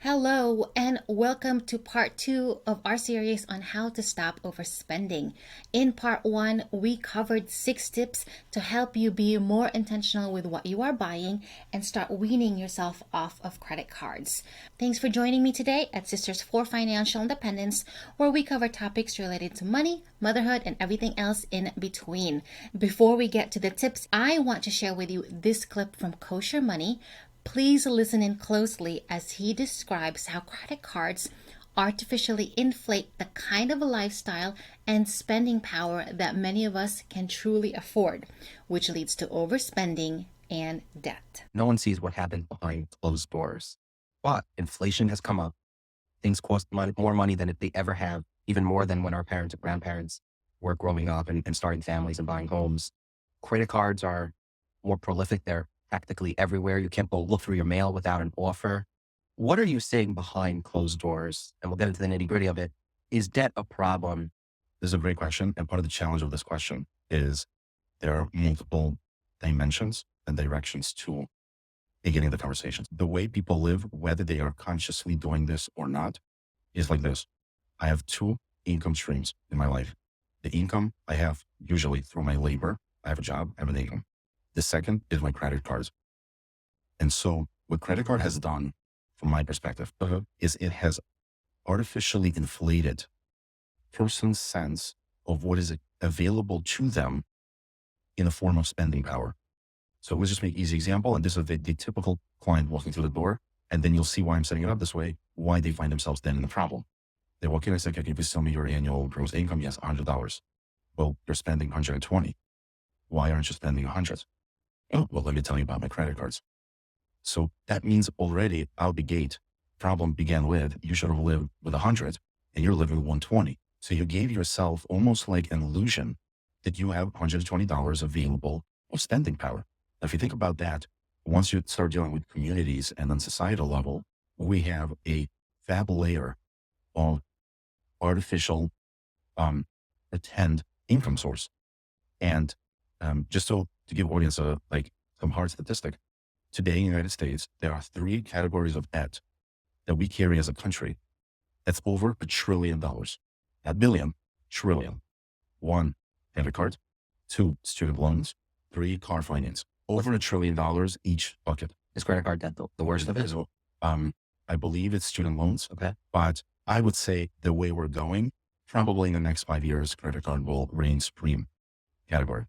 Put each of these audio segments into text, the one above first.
Hello, and welcome to part two of our series on how to stop overspending. In part one, we covered 6 tips to help you be more intentional with what you are buying and start weaning yourself off of credit cards. Thanks for joining me today at Sisters for Financial Independence, where we cover topics related to money, motherhood, and everything else in between. Before we get to the tips, I want to share with you this clip from Kosher Money. Please listen in closely as he describes how credit cards artificially inflate the kind of a lifestyle and spending power that many of us can truly afford, which leads to overspending and debt. No one sees what happened behind closed doors. But inflation has come up. Things cost more money than they ever have, even more than when our parents and grandparents were growing up and starting families and buying homes. Credit cards are more prolific. They're practically everywhere. You can't go look through your mail without an offer. What are you seeing behind closed doors? And we'll get into the nitty gritty of it. Is debt a problem? This is a great question. And part of the challenge of this question is there are multiple dimensions and directions to beginning the conversation. The way people live, whether they are consciously doing this or not, is like this. I have 2 income streams in my life. The income I have usually through my labor. I have a job, I have an income. The second is my credit cards. And so what credit card has done, from my perspective, is it has artificially inflated person's sense of what is available to them in the form of spending power. So let's just make an easy example. And this is the typical client walking through the door. And then you'll see why I'm setting it up this way, why they find themselves then in the problem. They walk in and say, okay, can you please tell me your annual gross income? Yes, $100. Well, you're spending 120. Why aren't you spending 100? Oh, well, let me tell you about my credit cards. So that means already out the gate, problem began with, you should have lived with 100 and you're living with 120. So you gave yourself almost like an illusion that you have $120 available of spending power. Now, if you think about that, once you start dealing with communities and on societal level, we have a fab layer of artificial pretend income source. And just so to give audience some hard statistic, today in the United States, there are 3 categories of debt that we carry as a country. That's over $1 trillion. Not billion, trillion. 1, credit card. 2, student loans. 3, car finance. Over $1 trillion each bucket. Is credit card debt the worst of it? So, I believe it's student loans. Okay. But I would say the way we're going, probably in the next 5 years, credit card will reign supreme category.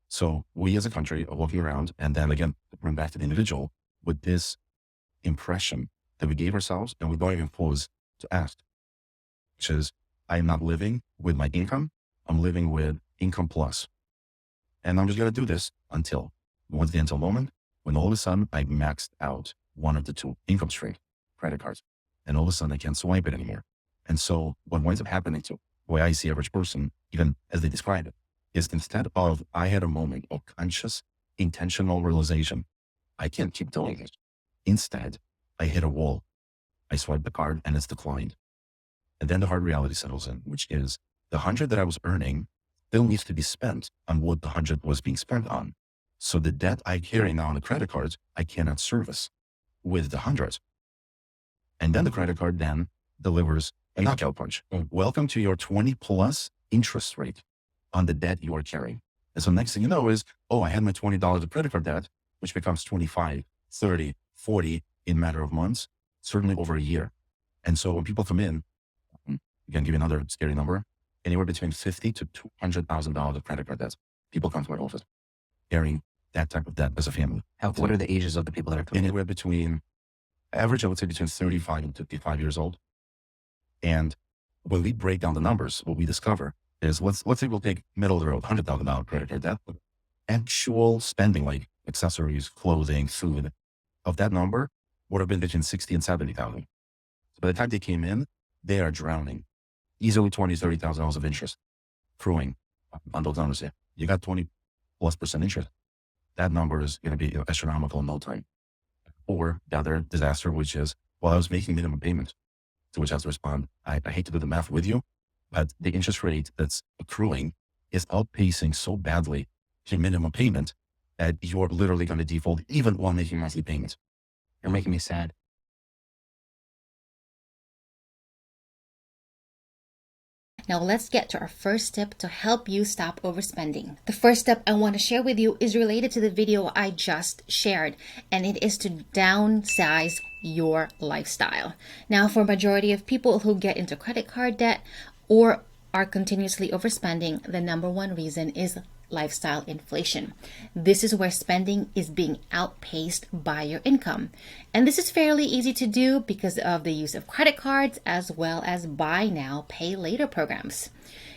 So we as a country are walking around, and then again, to bring back to the individual, with this impression that we gave ourselves, and we don't even pause to ask, which is, I am not living with my income. I'm living with income plus. And I'm just going to do this until moment when all of a sudden I maxed out one of the 2 income stream credit cards. And all of a sudden I can't swipe it anymore. And so what winds up happening to the way I see average person, even as they describe it, is instead of I had a moment of conscious, intentional realization, I can't keep doing this. Instead, I hit a wall. I swipe the card and it's declined. And then the hard reality settles in, which is the 100 that I was earning still needs to be spent on what the 100 was being spent on. So the debt I carry now on the credit cards, I cannot service with the 100. And then the credit card then delivers a knockout punch. Welcome to your 20 plus interest rate on the debt you are carrying. And so next thing you know is, oh, I had my $20 of credit card debt, which becomes 25, 30, 40 in a matter of months, certainly over a year. And so when people come in, again, give you another scary number, anywhere between $50,000 to $200,000 of credit card debt. People come to my office carrying that type of debt as a family. What are the ages of the people that are coming? Anywhere between, average, I would say between 35 and 55 years old. And when we break down the numbers, what we discover is, let's say we'll take middle of the road, $100,000 credit card debt. Actual spending, like accessories, clothing, food, of that number would have been between 60 and 70,000. So by the time they came in, they are drowning. Easily $20,000, $30,000 of interest accruing on those numbers. You got 20+% interest. That number is going to be astronomical in no time. Or the other disaster, which is, well, I was making minimum payments, to which I have to respond, I hate to do the math with you, but the interest rate that's accruing is outpacing so badly your minimum payment that you're literally going to default even while making monthly payments. You're making me sad. Now let's get to our first tip to help you stop overspending. The first step I want to share with you is related to the video I just shared, and it is to downsize your lifestyle. Now, for a majority of people who get into credit card debt or are continuously overspending, the number one reason is lifestyle inflation. This is where spending is being outpaced by your income. And this is fairly easy to do because of the use of credit cards as well as buy now, pay later programs.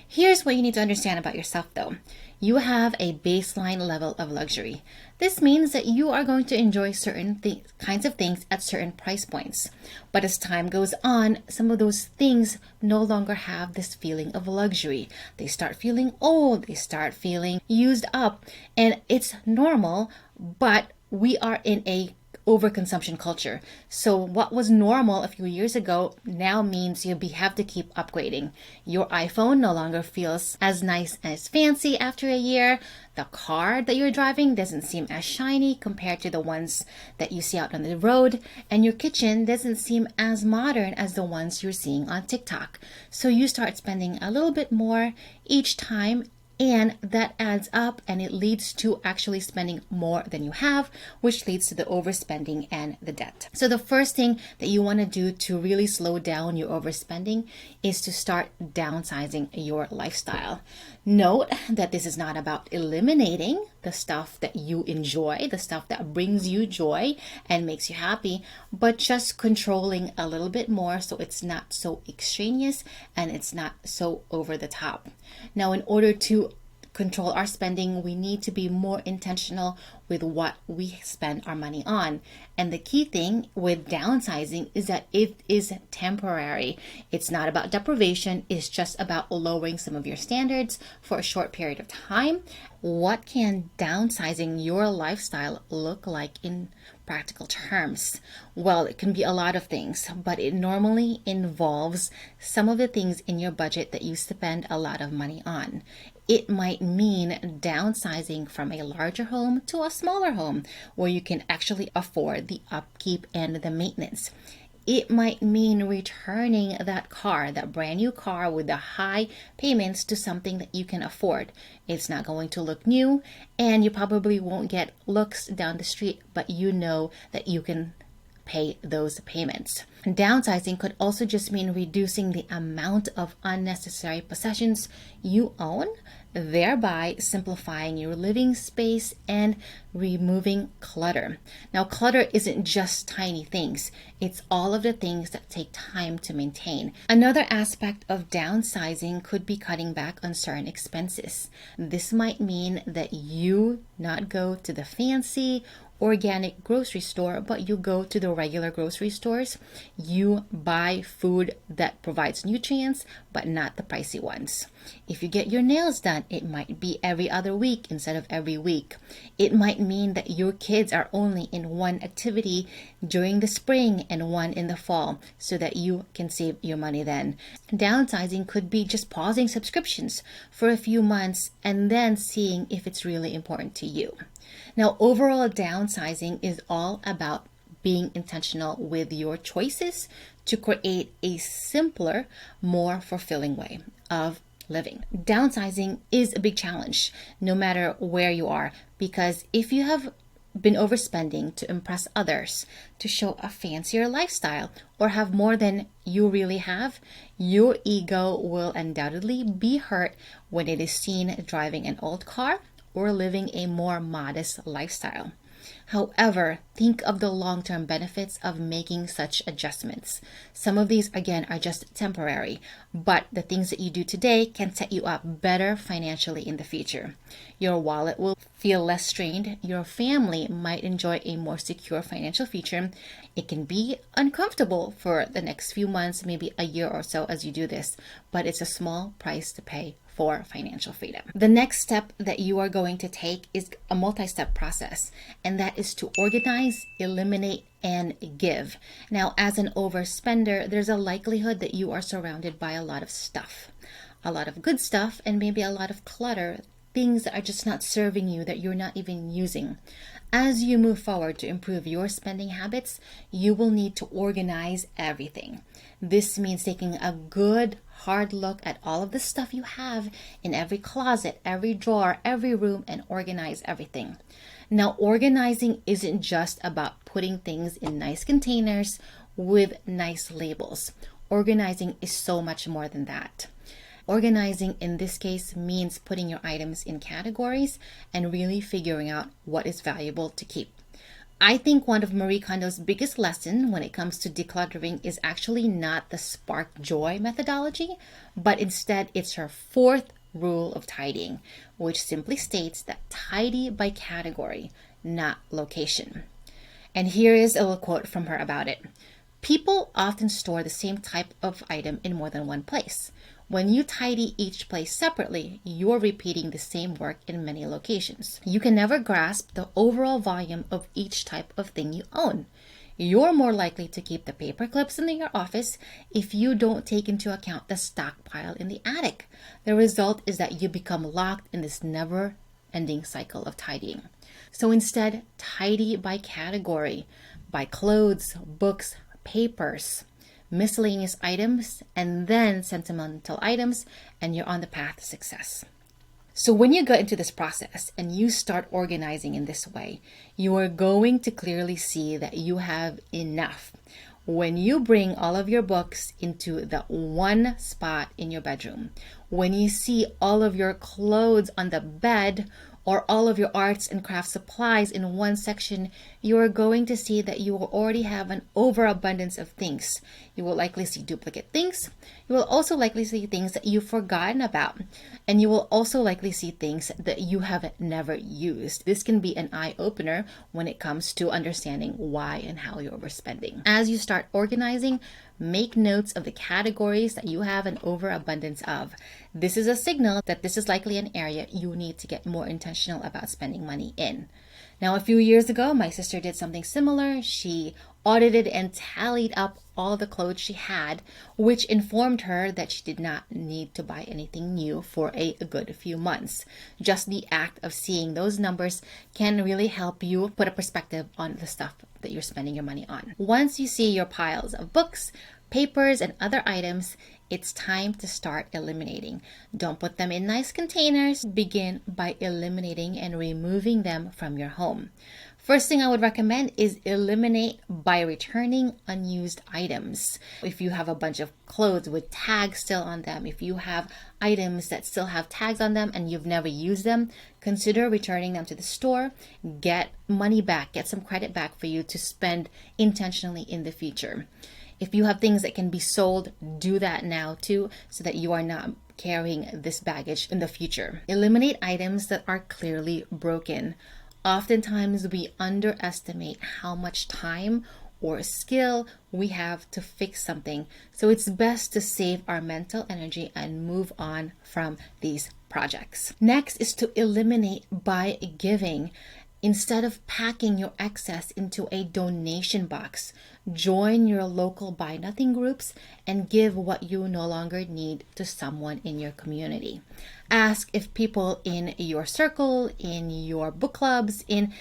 Here's what you need to understand about yourself though. You have a baseline level of luxury. This means that you are going to enjoy certain kinds of things at certain price points. But as time goes on, some of those things no longer have this feeling of luxury. They start feeling old, they start feeling used up, and it's normal, but we are in a overconsumption culture. So what was normal a few years ago now means you have to keep upgrading. Your iPhone no longer feels as nice and as fancy after a year. The car that you're driving doesn't seem as shiny compared to the ones that you see out on the road. And your kitchen doesn't seem as modern as the ones you're seeing on TikTok. So you start spending a little bit more each time, and that adds up and it leads to actually spending more than you have, which leads to the overspending and the debt. So the first thing that you want to do to really slow down your overspending is to start downsizing your lifestyle. Note that this is not about eliminating the stuff that you enjoy, the stuff that brings you joy and makes you happy, but just controlling a little bit more so it's not so extraneous and it's not so over the top. Now, in order to control our spending, we need to be more intentional with what we spend our money on. And the key thing with downsizing is that it is temporary. It's not about deprivation. It's just about lowering some of your standards for a short period of time. What can downsizing your lifestyle look like in practical terms? Well, it can be a lot of things, but it normally involves some of the things in your budget that you spend a lot of money on. It might mean downsizing from a larger home to a smaller home where you can actually afford the upkeep and the maintenance. It might mean returning that car, that brand new car with the high payments, to something that you can afford. It's not going to look new, and you probably won't get looks down the street, but you know that you can pay those payments. Downsizing could also just mean reducing the amount of unnecessary possessions you own, thereby simplifying your living space and removing clutter. Now, clutter isn't just tiny things. It's all of the things that take time to maintain. Another aspect of downsizing could be cutting back on certain expenses. This might mean that you not go to the fancy organic grocery store, but you go to the regular grocery stores. You buy food that provides nutrients, but not the pricey ones. If you get your nails done, it might be every other week instead of every week. It might mean that your kids are only in one activity during the spring and one in the fall so that you can save your money then. Downsizing could be just pausing subscriptions for a few months and then seeing if it's really important to you. Now, overall downsizing is all about being intentional with your choices to create a simpler, more fulfilling way of living. Downsizing is a big challenge, no matter where you are, because if you have been overspending to impress others, to show a fancier lifestyle, or have more than you really have, your ego will undoubtedly be hurt when it is seen driving an old car or living a more modest lifestyle. However, think of the long-term benefits of making such adjustments. Some of these, again, are just temporary, but the things that you do today can set you up better financially in the future. Your wallet will feel less strained. Your family might enjoy a more secure financial future. It can be uncomfortable for the next few months, maybe a year or so as you do this, but it's a small price to pay for financial freedom. The next step that you are going to take is a multi-step process, and that is to organize, eliminate, and give. Now, as an overspender, there's a likelihood that you are surrounded by a lot of stuff, a lot of good stuff, and maybe a lot of clutter things that are just not serving you, that you're not even using. As you move forward to improve your spending habits, you will need to organize everything. This means taking a good hard look at all of the stuff you have in every closet, every drawer, every room, and organize everything. Now, organizing isn't just about putting things in nice containers with nice labels. Organizing is so much more than that. Organizing in this case means putting your items in categories and really figuring out what is valuable to keep. I think one of Marie Kondo's biggest lessons when it comes to decluttering is actually not the spark joy methodology, but instead it's her fourth rule of tidying, which simply states that tidy by category, not location. And here is a little quote from her about it. People often store the same type of item in more than one place. When you tidy each place separately, you're repeating the same work in many locations. You can never grasp the overall volume of each type of thing you own. You're more likely to keep the paper clips in your office if you don't take into account the stockpile in the attic. The result is that you become locked in this never-ending cycle of tidying. So instead, tidy by category, by clothes, books, papers, miscellaneous items, and then sentimental items, and you're on the path to success. So when you go into this process and you start organizing in this way, you are going to clearly see that you have enough. When you bring all of your books into the one spot in your bedroom, when you see all of your clothes on the bed or all of your arts and craft supplies in one section, you are going to see that you will already have an overabundance of things. You will likely see duplicate things. You will also likely see things that you've forgotten about. And you will also likely see things that you have never used. This can be an eye-opener when it comes to understanding why and how you're overspending. As you start organizing, make notes of the categories that you have an overabundance of. This is a signal that this is likely an area you need to get more intentional about spending money in. Now, a few years ago, my sister did something similar. She audited and tallied up all the clothes she had, which informed her that she did not need to buy anything new for a good few months. Just the act of seeing those numbers can really help you put a perspective on the stuff that you're spending your money on. Once you see your piles of books, papers, and other items, it's time to start eliminating. Don't put them in nice containers. Begin by eliminating and removing them from your home. First thing I would recommend is eliminate by returning unused items. If you have a bunch of clothes with tags still on them, if you have items that still have tags on them and you've never used them, consider returning them to the store. Get money back, get some credit back for you to spend intentionally in the future. If you have things that can be sold, do that now too, so that you are not carrying this baggage in the future. Eliminate items that are clearly broken. Oftentimes we underestimate how much time or skill we have to fix something. So it's best to save our mental energy and move on from these projects. Next is to eliminate by giving. Instead of packing your excess into a donation box, join your local Buy Nothing groups and give what you no longer need to someone in your community. Ask if people in your circle, in your book clubs, in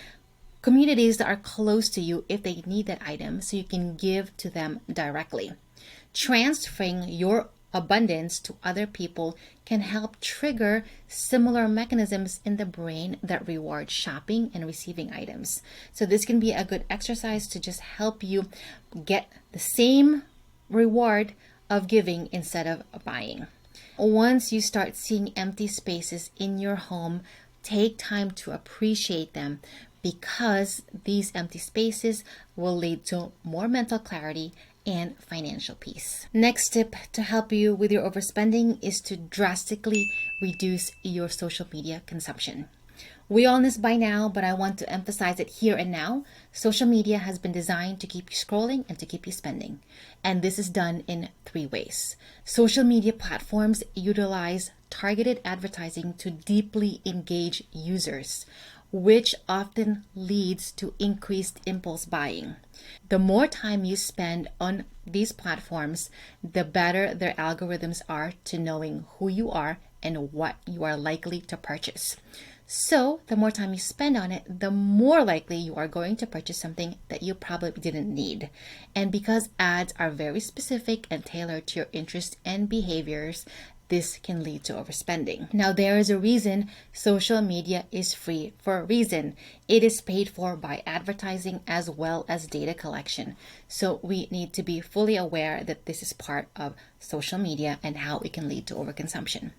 communities that are close to you, if they need that item, so you can give to them directly. Transferring your abundance to other people can help trigger similar mechanisms in the brain that reward shopping and receiving items. So this can be a good exercise to just help you get the same reward of giving instead of buying. Once you start seeing empty spaces in your home, take time to appreciate them, because these empty spaces will lead to more mental clarity and financial peace. Next tip to help you with your overspending is to drastically reduce your social media consumption. We all know this by now, but I want to emphasize it here and now. Social media has been designed to keep you scrolling and to keep you spending. And this is done in 3 ways. Social media platforms utilize targeted advertising to deeply engage users, which often leads to increased impulse buying. The more time you spend on these platforms, the better their algorithms are to knowing who you are and what you are likely to purchase. So the more time you spend on it, the more likely you are going to purchase something that you probably didn't need. And because ads are very specific and tailored to your interests and behaviors, this can lead to overspending. Now, there is a reason social media is free for a reason. It is paid for by advertising as well as data collection. So we need to be fully aware that this is part of social media and how it can lead to overconsumption.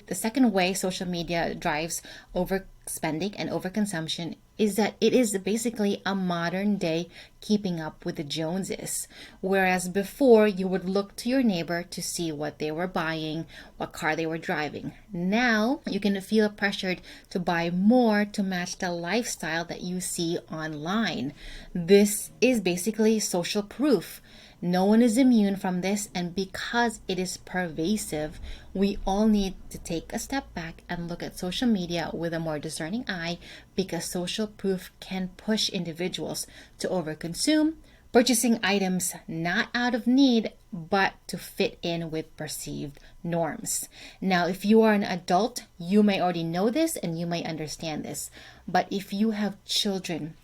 The second way social media drives overspending and overconsumption is that it is basically a modern day keeping up with the Joneses. Whereas before you would look to your neighbor to see what they were buying, what car they were driving. Now you can feel pressured to buy more to match the lifestyle that you see online. This is basically social proof. No one is immune from this, and because it is pervasive, we all need to take a step back and look at social media with a more discerning eye, because social proof can push individuals to overconsume, purchasing items not out of need, but to fit in with perceived norms. Now, if you are an adult, you may already know this and you may understand this, but if you have children,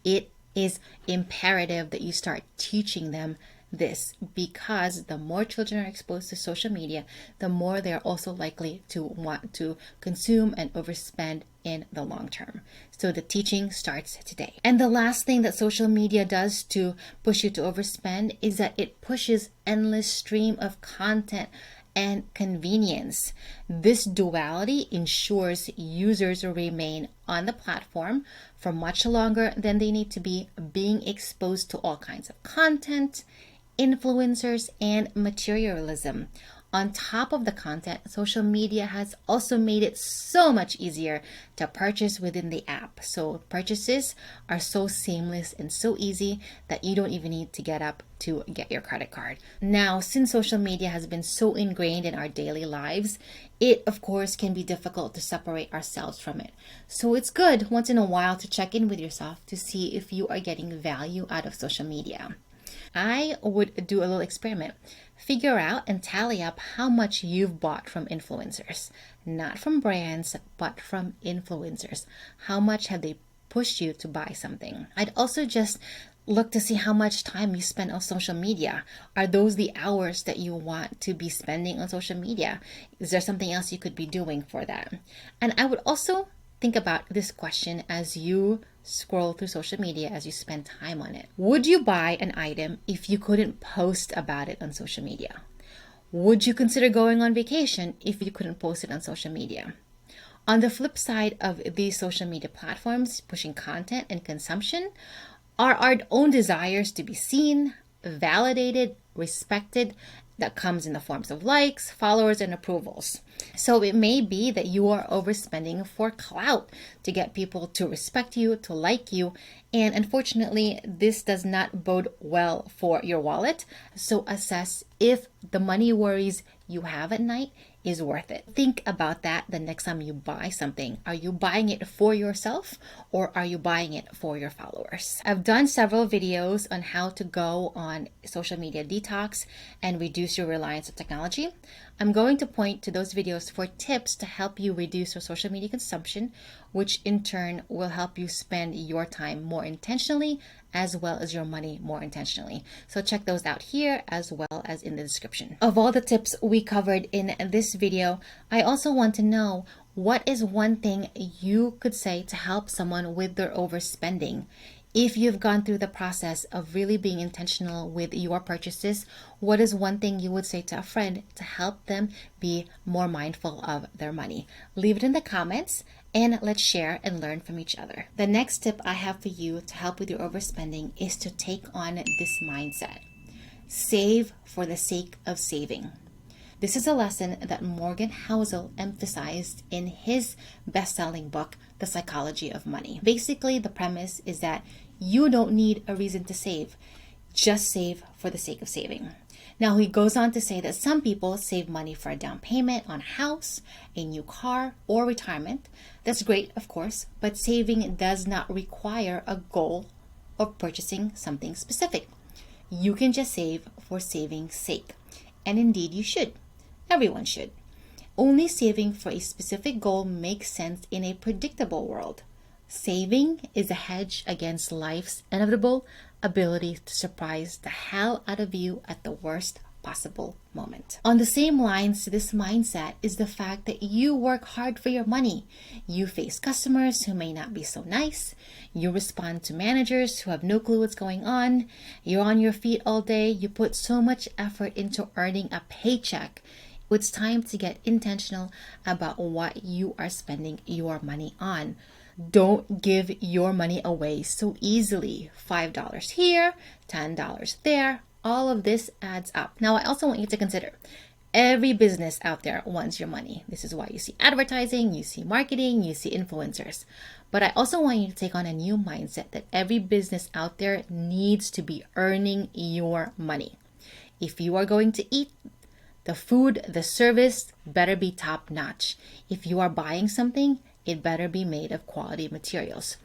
it is imperative that you start teaching them this, because the more children are exposed to social media, the more they're also likely to want to consume and overspend in the long term. So the teaching starts today. And the last thing that social media does to push you to overspend is that it pushes endless stream of content and convenience. This duality ensures users remain on the platform for much longer than they need to be, being exposed to all kinds of content, influencers, and materialism. On top of the content, social media has also made it so much easier to purchase within the app. So purchases are so seamless and so easy that you don't even need to get up to get your credit card. Now, since social media has been so ingrained in our daily lives, it of course can be difficult to separate ourselves from it. So it's good once in a while to check in with yourself to see if you are getting value out of social media. I would do a little experiment. Figure out and tally up how much you've bought from influencers. Not from brands, but from influencers. How much have they pushed you to buy something? I'd also just look to see how much time you spend on social media. Are those the hours that you want to be spending on social media? Is there something else you could be doing for that? And I would also think about this question as you scroll through social media, as you spend time on it. Would you buy an item if you couldn't post about it on social media? Would you consider going on vacation if you couldn't post it on social media? On the flip side of these social media platforms pushing content and consumption are our own desires to be seen, validated, respected, that comes in the forms of likes, followers, and approvals. So it may be that you are overspending for clout to get people to respect you, to like you, and unfortunately, this does not bode well for your wallet. So assess if the money worries you have at night is worth it. Think about that the next time you buy something. Are you buying it for yourself or are you buying it for your followers? I've done several videos on how to go on social media detox and reduce your reliance on technology. I'm going to point to those videos for tips to help you reduce your social media consumption, which in turn will help you spend your time more intentionally as well as your money more intentionally. So check those out here as well as in the description. Of all the tips we covered in this video, I also want to know, what is one thing you could say to help someone with their overspending? If you've gone through the process of really being intentional with your purchases, what is one thing you would say to a friend to help them be more mindful of their money? Leave it in the comments and let's share and learn from each other. The next tip I have for you to help with your overspending is to take on this mindset. Save for the sake of saving. This is a lesson that Morgan Housel emphasized in his best-selling book, The Psychology of Money. Basically, the premise is that you don't need a reason to save. Just save for the sake of saving. Now, he goes on to say that some people save money for a down payment on a house, a new car, or retirement. That's great, of course, but saving does not require a goal of purchasing something specific. You can just save for saving's sake. And indeed, you should. Everyone should. Only saving for a specific goal makes sense in a predictable world. Saving is a hedge against life's inevitable ability to surprise the hell out of you at the worst possible moment. On the same lines to this mindset is the fact that you work hard for your money. You face customers who may not be so nice. You respond to managers who have no clue what's going on. You're on your feet all day. You put so much effort into earning a paycheck. It's time to get intentional about what you are spending your money on. Don't give your money away so easily. $5 here, $10 there. All of this adds up. Now, I also want you to consider every business out there wants your money. This is why you see advertising, you see marketing, you see influencers. But I also want you to take on a new mindset that every business out there needs to be earning your money. If you are going to eat, the food, the service better be top notch. If you are buying something, it better be made of quality materials.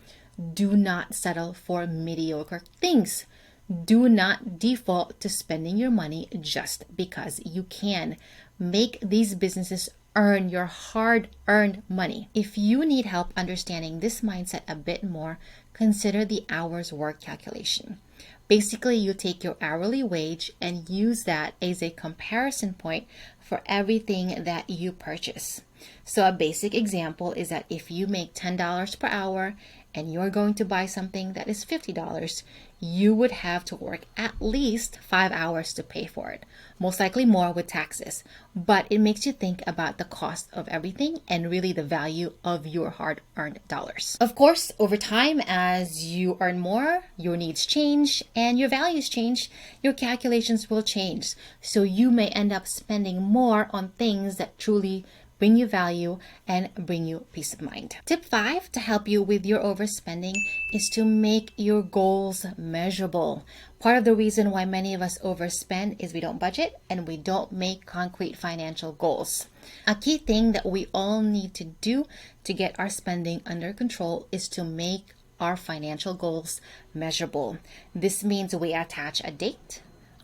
Do not settle for mediocre things. Do not default to spending your money just because you can. Make these businesses earn your hard-earned money. If you need help understanding this mindset a bit more, consider the hours work calculation. Basically, you take your hourly wage and use that as a comparison point for everything that you purchase. So a basic example is that if you make $10 per hour and you're going to buy something that is $50, you would have to work at least 5 hours to pay for it. Most likely more with taxes. But it makes you think about the cost of everything and really the value of your hard-earned dollars. Of course, over time, as you earn more, your needs change and your values change, your calculations will change. So you may end up spending more on things that truly bring you value and bring you peace of mind. Tip 5 to help you with your overspending is to make your goals measurable. Part of the reason why many of us overspend is we don't budget and we don't make concrete financial goals. A key thing that we all need to do to get our spending under control is to make our financial goals measurable. This means we attach a date,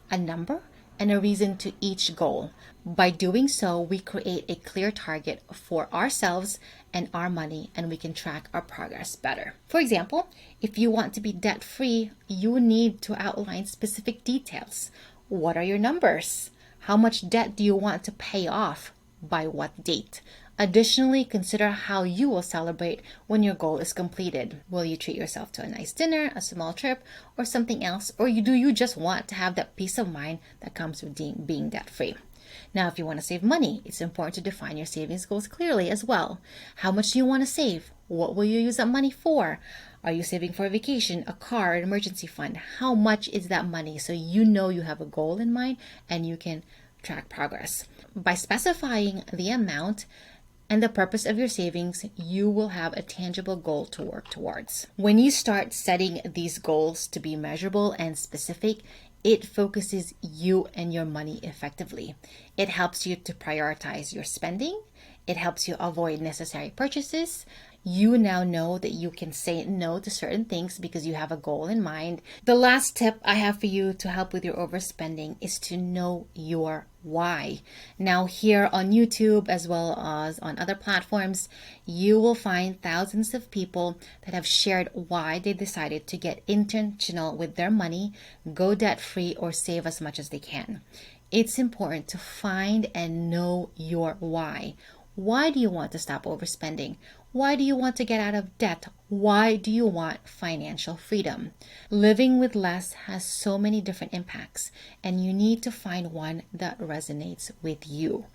a number, and a reason to each goal. By doing so, we create a clear target for ourselves and our money, and we can track our progress better. For example, if you want to be debt-free, you need to outline specific details. What are your numbers? How much debt do you want to pay off? By what date? Additionally, consider how you will celebrate when your goal is completed. Will you treat yourself to a nice dinner, a small trip, or something else? Or do you just want to have that peace of mind that comes with being debt-free? Now, if you want to save money, it's important to define your savings goals clearly as well. How much do you want to save? What will you use that money for? Are you saving for a vacation, a car, an emergency fund? How much is that money so you know you have a goal in mind and you can track progress? By specifying the amount and the purpose of your savings, you will have a tangible goal to work towards. When you start setting these goals to be measurable and specific, it focuses you and your money effectively. It helps you to prioritize your spending. It helps you avoid necessary purchases. You now know that you can say no to certain things because you have a goal in mind. The last tip I have for you to help with your overspending is to know your why. Now, here on YouTube as well as on other platforms, you will find thousands of people that have shared why they decided to get intentional with their money, go debt-free, or save as much as they can. It's important to find and know your why. Why do you want to stop overspending? Why do you want to get out of debt? Why do you want financial freedom? Living with less has so many different impacts, and you need to find one that resonates with you.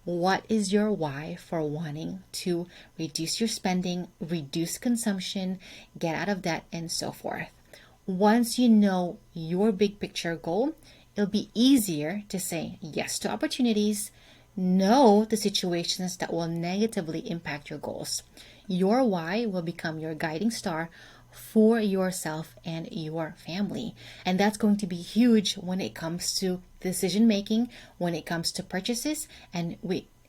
What is your why for wanting to reduce your spending, reduce consumption, get out of debt, and so forth? Once you know your big picture goal, it'll be easier to say yes to opportunities, no to situations that will negatively impact your goals. Your why will become your guiding star for yourself and your family. And that's going to be huge when it comes to decision making, when it comes to purchases, and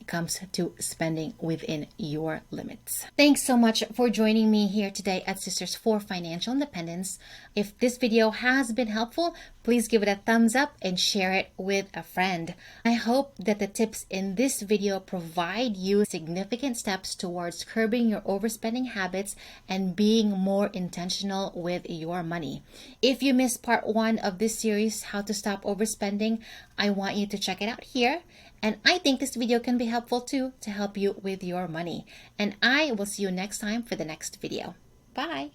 comes to spending within your limits. Thanks so much for joining me here today at Sisters for Financial Independence. If this video has been helpful, please give it a thumbs up and share it with a friend. I hope that the tips in this video provide you significant steps towards curbing your overspending habits and being more intentional with your money. If you missed part 1 of this series, How to Stop Overspending, I want you to check it out here. And I think this video can be helpful too to help you with your money. And I will see you next time for the next video. Bye.